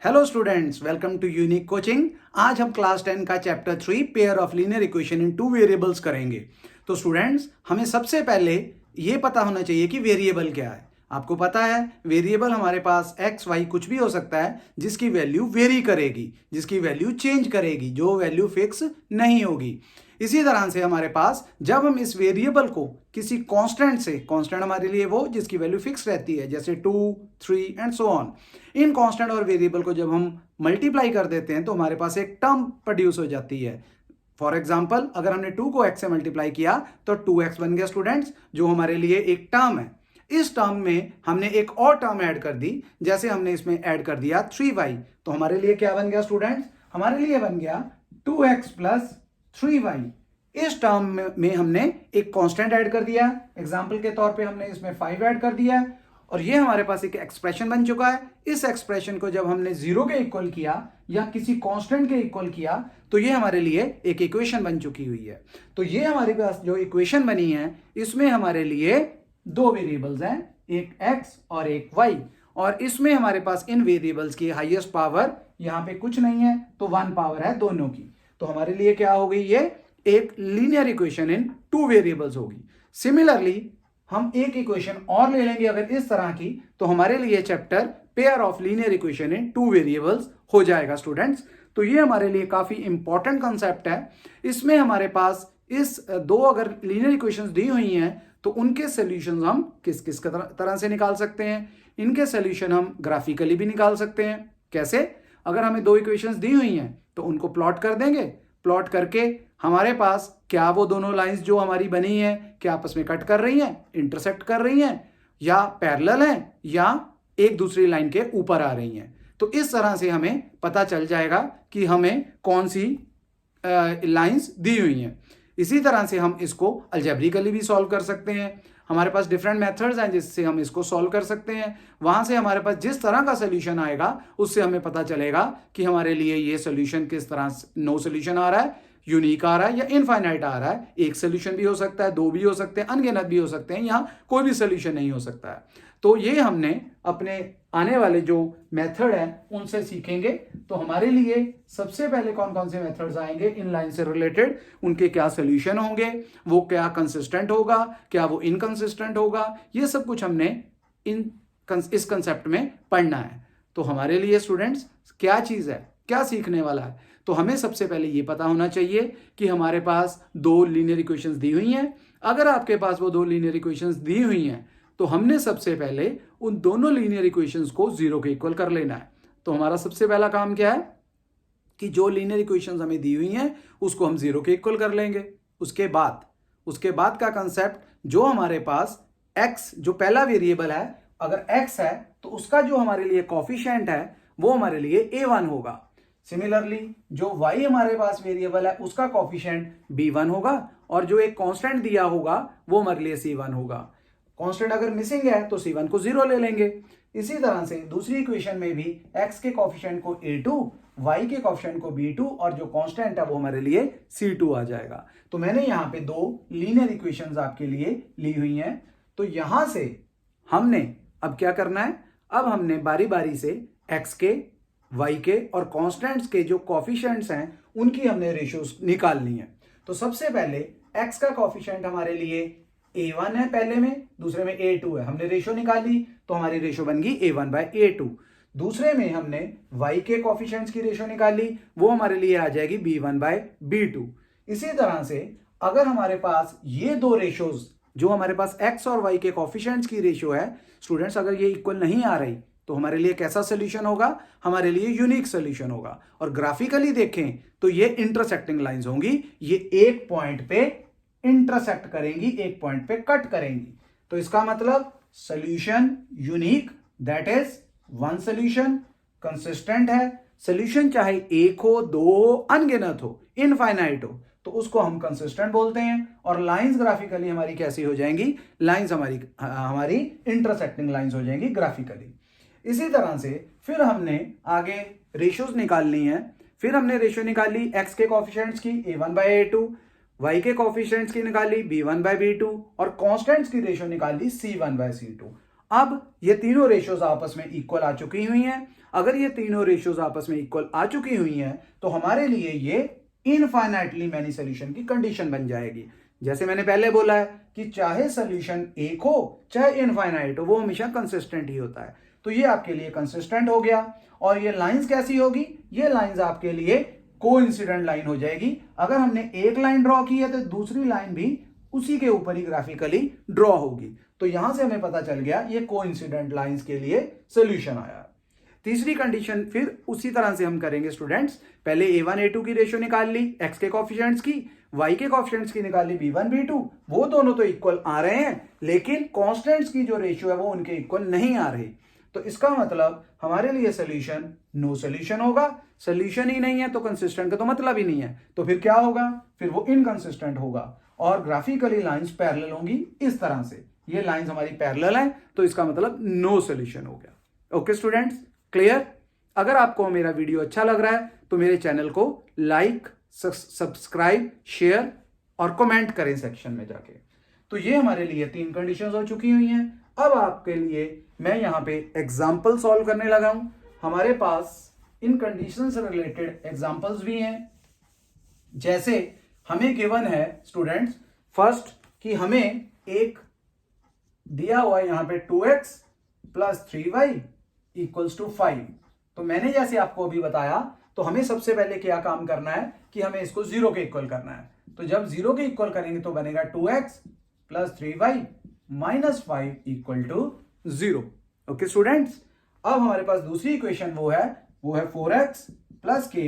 Hello students, welcome to unique coaching. आज हम class 10 का chapter 3 pair of linear equation in two variables करेंगे। तो स्टूडेंट्स, हमें सबसे पहले ये पता होना चाहिए कि वेरिएबल क्या है। आपको पता है वेरिएबल हमारे पास एक्स वाई कुछ भी हो सकता है जिसकी वैल्यू वेरी करेगी, जिसकी वैल्यू चेंज करेगी, जो वैल्यू फिक्स नहीं होगी। इसी तरह से हमारे पास जब हम इस वेरिएबल को किसी कांस्टेंट से, कांस्टेंट हमारे लिए वो जिसकी वैल्यू फिक्स रहती है, जैसे 2, 3 and so on, in constant और वेरिएबल को जब हम मल्टीप्लाई कर देते हैं तो हमारे पास एक टर्म प्रोड्यूस हो जाती है। फॉर एग्जाम्पल, अगर हमने 2 को x से मल्टीप्लाई किया तो 2x बन गया स्टूडेंट्स, जो हमारे लिए एक टर्म है। इस टर्म में हमने एक और टर्म ऐड कर दी, जैसे हमने इसमें ऐड कर दिया 3y, तो हमारे लिए क्या बन गया स्टूडेंट्स? हमारे लिए बन गया 2x प्लस 3y। इस टर्म में हमने एक कांस्टेंट ऐड कर दिया, एग्जांपल के तौर पे हमने इसमें 5 ऐड कर दिया, और ये हमारे पास एक एक्सप्रेशन बन चुका है। इस एक्सप्रेशन को जब हमने 0 के इक्वल किया या किसी कांस्टेंट के इक्वल किया तो ये हमारे लिए एक इक्वेशन बन चुकी हुई है। तो ये हमारे पास जो इक्वेशन बनी है, इसमें हमारे लिए दो वेरिएबल्स हैं, एक x और एक y, और इसमें हमारे पास इन वेरिएबल्स की हाईएस्ट पावर यहाँ पे कुछ नहीं है, तो 1 पावर है दोनों की। तो हमारे लिए क्या हो गई? ये एक linear equation in two variables होगी। सिमिलरली हम एक इक्वेशन और ले लेंगे अगर इस तरह की, तो हमारे लिए chapter pair of linear equation in two variables हो जाएगा स्टूडेंट्स। तो ये हमारे लिए काफी इंपॉर्टेंट कंसेप्ट है। इसमें हमारे पास इस दो अगर लीनियर इक्वेशंस दी हुई हैं तो उनके सॉल्यूशंस हम किस किस तरह से निकाल सकते हैं। इनके सॉल्यूशन हम ग्राफिकली भी निकाल सकते हैं। कैसे? अगर हमें दो इक्वेशंस दी हुई हैं तो उनको प्लॉट कर देंगे। प्लॉट करके हमारे पास क्या वो दोनों लाइंस जो हमारी बनी है क्या आपस में कट कर रही हैं, इंटरसेक्ट कर रही हैं, या पैरेलल हैं, या एक दूसरी लाइन के ऊपर आ रही हैं। तो इस तरह से हमें पता चल जाएगा कि हमें कौन सी लाइंस दी हुई हैं। इसी तरह से हम इसको अलजेब्रिकली भी सॉल्व कर सकते हैं। हमारे पास डिफरेंट मेथड्स हैं जिससे हम इसको सॉल्व कर सकते हैं। वहां से हमारे पास जिस तरह का सोल्यूशन आएगा उससे हमें पता चलेगा कि हमारे लिए ये सोल्यूशन किस तरह, नो सोल्यूशन आ रहा है, यूनिक आ रहा है, या इनफाइनाइट आ रहा है। एक सोल्यूशन भी हो सकता है, दो भी हो सकते हैं, अनगिनत भी हो सकते हैं, यहाँ कोई भी सोल्यूशन नहीं हो सकता है। तो ये हमने अपने आने वाले जो मेथड है उनसे सीखेंगे। तो हमारे लिए सबसे पहले कौन कौन से मेथड्स आएंगे इन लाइन से रिलेटेड, उनके क्या सोल्यूशन होंगे, वो क्या कंसिस्टेंट होगा, क्या वो इनकंसिस्टेंट होगा, ये सब कुछ हमने इस कंसेप्ट में पढ़ना है। तो हमारे लिए स्टूडेंट्स क्या चीज है, क्या सीखने वाला है? तो हमें सबसे पहले ये पता होना चाहिए कि हमारे पास दो लीनियर इक्वेशंस दी हुई हैं। अगर आपके पास वो दो लीनियर इक्वेशंस दी हुई हैं तो हमने सबसे पहले उन दोनों लीनियर इक्वेशंस को 0 के इक्वल कर लेना है। तो हमारा सबसे पहला काम क्या है कि जो लीनियर इक्वेशंस हमें दी हुई हैं उसको हम 0 के इक्वल कर लेंगे। उसके बाद का कंसेप्ट, जो हमारे पास x जो पहला वेरिएबल है, अगर x है तो उसका जो हमारे लिए कॉफिशिएंट है वो हमारे लिए a1 होगा। सिमिलरली जो y हमारे पास वेरिएबल है उसका कॉफिशिएंट b1 होगा, और जो एक कांस्टेंट दिया होगा वो हमारे लिए c1 होगा। कांस्टेंट अगर मिसिंग है तो c1 को 0 ले लेंगे। इसी तरह से दूसरी इक्वेशन में भी x के कॉफिशिएंट को a2, y के कॉफिशिएंट को b2, और जो कांस्टेंट है वो हमारे लिए c2 आ जाएगा। तो मैंने यहाँ पे दो लीनियर इक्वेशंस आपके लिए ली हुई हैं। तो यहां से हमने अब क्या करना है, अब हमने बारी बारी से x के, y के और कांस्टेंट्स के जो कॉफिशिएंट्स हैं उनकी हमने रेशियोज निकालनी है। तो सबसे पहले x का कॉफिशिएंट हमारे लिए a1 है, पहले में, दूसरे में a2 है। हमने रेशियो निकाली तो हमारी रेशियो बन गई a1 बाय a2। दूसरे में हमने y के कॉफिशिएंट्स की रेशियो निकाली, वो हमारे लिए आ जाएगी b1 बाय b2। इसी तरह से अगर हमारे पास ये दो रेशियोज, जो हमारे पास x और y के कॉफिशिएंट्स की रेशियो है स्टूडेंट्स, अगर ये इक्वल नहीं आ रही तो हमारे लिए कैसा सोल्यूशन होगा? हमारे लिए यूनिक सोल्यूशन होगा। और ग्राफिकली देखें तो ये इंटरसेक्टिंग लाइंस होंगी, ये एक पॉइंट पे इंटरसेक्ट करेंगी, एक पॉइंट पे कट करेंगी। तो इसका मतलब solution unique, that is one solution, consistent है। सोल्यूशन चाहे एक हो, दो हो, अनगिनत हो, इनफाइनाइट हो, तो उसको हम कंसिस्टेंट बोलते हैं। और लाइंस ग्राफिकली हमारी कैसी हो जाएंगी? लाइंस हमारी इंटरसेक्टिंग लाइंस हो जाएंगी ग्राफिकली। इसी तरह से फिर हमने आगे रेशियोज निकालनी है। फिर हमने रेशियो निकाली x के कॉफिशिएंट्स की a1 बाय a2, y के कॉफिशिएंट्स की निकाली b1 बाय b2, और कांस्टेंट्स की रेशियो निकाली c1 बाय c2। अब ये तीनों रेशियोज आपस में इक्वल आ चुकी हुई हैं। अगर ये तीनों रेशियोज आपस में इक्वल आ चुकी हुई हैं तो हमारे लिए ये इनफाइनाइटली मैनी सोल्यूशन की कंडीशन बन जाएगी। जैसे मैंने पहले बोला है कि चाहे सोल्यूशन एक हो चाहे इनफाइनाइट हो, वो हमेशा कंसिस्टेंट ही होता है। तो ये आपके लिए कंसिस्टेंट हो गया। और ये लाइंस कैसी होगी? ये लाइंस आपके लिए कोइंसिडेंट लाइन हो जाएगी। अगर हमने एक लाइन ड्रॉ की है तो दूसरी लाइन भी उसी के ऊपर ही ग्राफिकली ड्रॉ होगी। तो यहां से हमें पता चल गया ये कोइंसिडेंट लाइंस के लिए सोल्यूशन आया। तीसरी कंडीशन फिर उसी तरह से हम करेंगे स्टूडेंट्स। पहले a1 a2 की रेशियो निकाल ली, x के कोएफिशिएंट्स की, y के कोएफिशिएंट्स की निकाल ली b1 b2। वो दोनों तो इक्वल आ रहे हैं, लेकिन कांस्टेंट्स की जो रेशियो है वो उनके इक्वल नहीं आ रही। तो इसका मतलब हमारे लिए सोल्यूशन नो सोल्यूशन होगा। सोल्यूशन ही नहीं है तो कंसिस्टेंट का तो मतलब ही नहीं है। तो फिर क्या होगा? फिर वो इनकंसिस्टेंट होगा और ग्राफिकली लाइंस पैरेलल होंगी इस तरह से। ये लाइंस हमारी पैरेलल हैं, तो इसका मतलब नो सोल्यूशन हो गया। Okay students, clear? अगर आपको मेरा वीडियो अच्छा लग रहा है तो मेरे चैनल को लाइक, सब्सक्राइब, शेयर और कमेंट करें सेक्शन में जाके। तो ये हमारे लिए 3 कंडीशंस हो चुकी हुई हैं। अब आपके लिए मैं यहां पे एग्जाम्पल सॉल्व करने लगा हूं। हमारे पास इन कंडीशन से रिलेटेड एग्जाम्पल्स भी हैं। जैसे हमें गिवन है स्टूडेंट्स फर्स्ट कि हमें एक दिया हुआ है यहां पे 2x plus 3y equals to 5। तो मैंने जैसे आपको अभी बताया, तो हमें सबसे पहले क्या काम करना है कि हमें इसको 0 के इक्वल करना है। तो जब 0 के इक्वल करेंगे तो बनेगा 2x plus 3y minus 5 equal to 0। Okay students, अब हमारे पास दूसरी इक्वेशन वो है 4x plus ky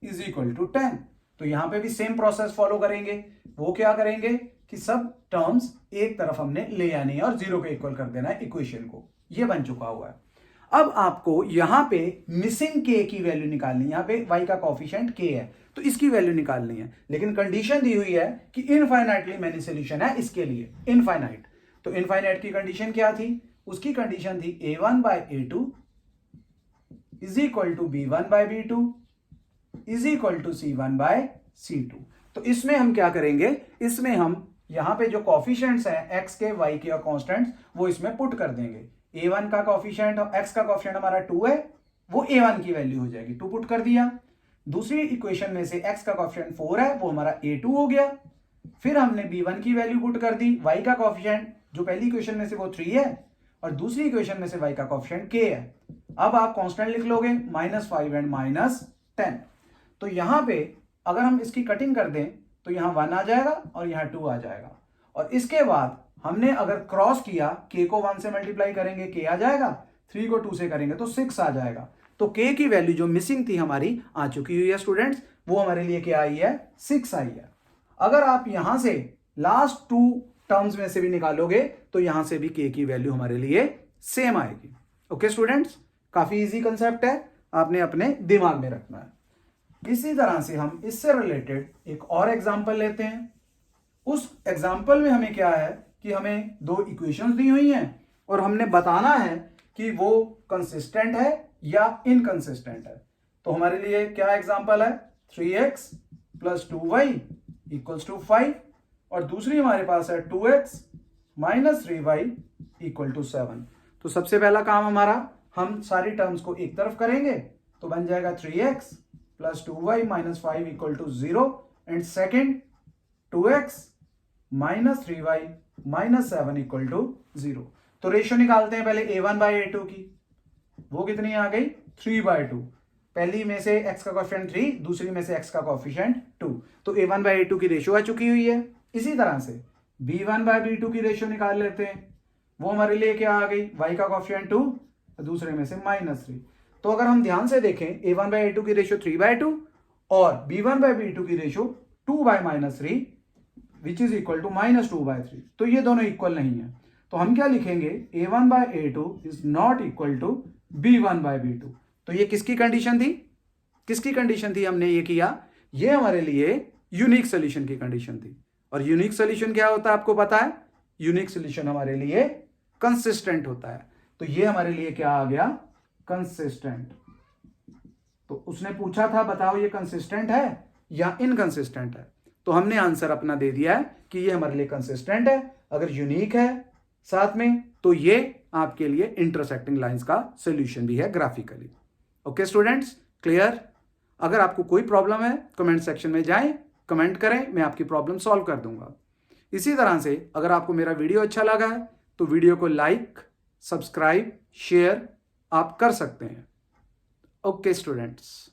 is equal to 10। तो यहां पे भी सेम प्रोसेस फॉलो करेंगे। वो क्या करेंगे कि सब टर्म्स एक तरफ हमने ले आनी है और 0 के इक्वल कर देना है इक्वेशन को। ये बन चुका हुआ है। अब आपको यहां पे मिसिंग k की वैल्यू निकालनी है। यहां पे y का कोएफिशिएंट k है तो इसकी वैल्यू निकालनी है, लेकिन कंडीशन दी हुई है कि इनफाइनाइटली मैनी सोल्यूशन है इसके लिए, इनफाइनाइट। तो इनफाइनाइट की कंडीशन क्या थी? उसकी कंडीशन थी a1 by a2 is equal to b1 by b2 is equal to c1 by c2। तो इसमें हम क्या करेंगे? इसमें हम यहां पे जो कोएफिशिएंट्स हैं x के, y के और कांस्टेंट्स वो इसमें पुट कर देंगे। a1 का कोएफिशिएंट और x का कोएफिशिएंट हमारा 2 है, वो a1 की वैल्यू हो जाएगी, 2 पुट कर दिया। दूसरी इक्वेशन में से x का कोएफिशिएंट 4 है, वो हमारा a2 हो गया। फिर हमने b1 की वैल्यू पुट कर दी। y का कोएफिशिएंट जो पहली इक्वेशन में से वो 3 है और दूसरी इक्वेशन में से y का कोएफिशिएंट k है। अब आप कांस्टेंट लिख लोगे -5 एंड -10। तो यहां पे अगर हम इसकी कटिंग कर दें तो यहां 1 आ जाएगा और यहां 2 आ जाएगा। और इसके बाद हमने अगर क्रॉस किया, k को 1 से मल्टीप्लाई करेंगे k आ जाएगा, 3 को 2 से करेंगे तो 6 आ जाएगा। तो k की वैल्यू जो मिसिंग थी हमारी आ चुकी हुई है स्टूडेंट्स, वो हमारे लिए क्या आई है? 6 आई है। अगर आप यहां से लास्ट 2 टर्म्स में से भी निकालोगे तो यहां से भी k की वैल्यू हमारे लिए सेम आएगी। ओके स्टूडेंट्स, काफी इजी कंसेप्ट है, आपने अपने दिमाग में रखना है। इसी तरह से हम इससे रिलेटेड एक और एग्जांपल लेते हैं। उस एग्जांपल में हमें क्या है कि हमें 2 इक्वेशंस दी हुई हैं और हमने बताना है कि वो कंसिस्टेंट है या इनकंसिस्टेंट है। तो हमारे लिए क्या एग्जांपल है? 3x plus 2y equals to 5 और दूसरी हमारे पास है 2x minus 3y equal to 7। तो सबसे पहला काम हमारा, हम सारी टर्म्स को एक तरफ करेंगे तो बन जाएगा 3x plus 2y minus 5 equal to 0 and second 2x minus 3y minus 7 equal to 0। तो रेशियो निकालते हैं पहले a1 बाय a2 की। वो कितनी आ गई? 3/2। पहली में से x का कोएफिशिएंट 3, दूसरी में से x का कोएफिशिएंट 2। तो a1 बाय a2 की रेशियो आ चुकी हुई है। इसी तरह से b1 बाय b2 की रेशियो निकाल लेते हैं। वो हमारे लिए क्या आ गई? y का कोएफिशिएंट 2, दूसरे में से -3। तो अगर हम ध्यान से देखें a1 बाय a2 की रेशियो 3/2 और b1 बाय b2 की ratio 2/-3 which is equal to -2/3। तो ये दोनों इक्वल नहीं है। तो हम क्या लिखेंगे? a1 by a2 is not equal to b1 by b2। तो ये किसकी कंडीशन थी? किसकी कंडीशन थी? हमने ये किया, ये हमारे लिए यूनिक सोल्यूशन की कंडीशन थी। और यूनिक सोल्यूशन क्या होता है आपको पता है? यूनिक सोल्यूशन हमारे लिए कंसिस्टेंट होता है। तो ये हमारे लिए क्या आ गया? कंसिस्टेंट। तो उसने पूछा था बताओ ये कंसिस्टेंट है या इनकंसिस्टेंट है, तो हमने आंसर अपना दे दिया है कि ये हमारे लिए कंसिस्टेंट है। अगर यूनिक है साथ में तो ये आपके लिए इंटरसेक्टिंग लाइंस का सोल्यूशन भी है ग्राफिकली। Okay students, clear? अगर आपको कोई प्रॉब्लम है कमेंट सेक्शन में जाएं, कमेंट करें, मैं आपकी प्रॉब्लम सॉल्व कर दूंगा। इसी तरह से अगर आपको मेरा वीडियो अच्छा लगा है तो वीडियो को लाइक, सब्सक्राइब, शेयर आप कर सकते हैं। Okay students.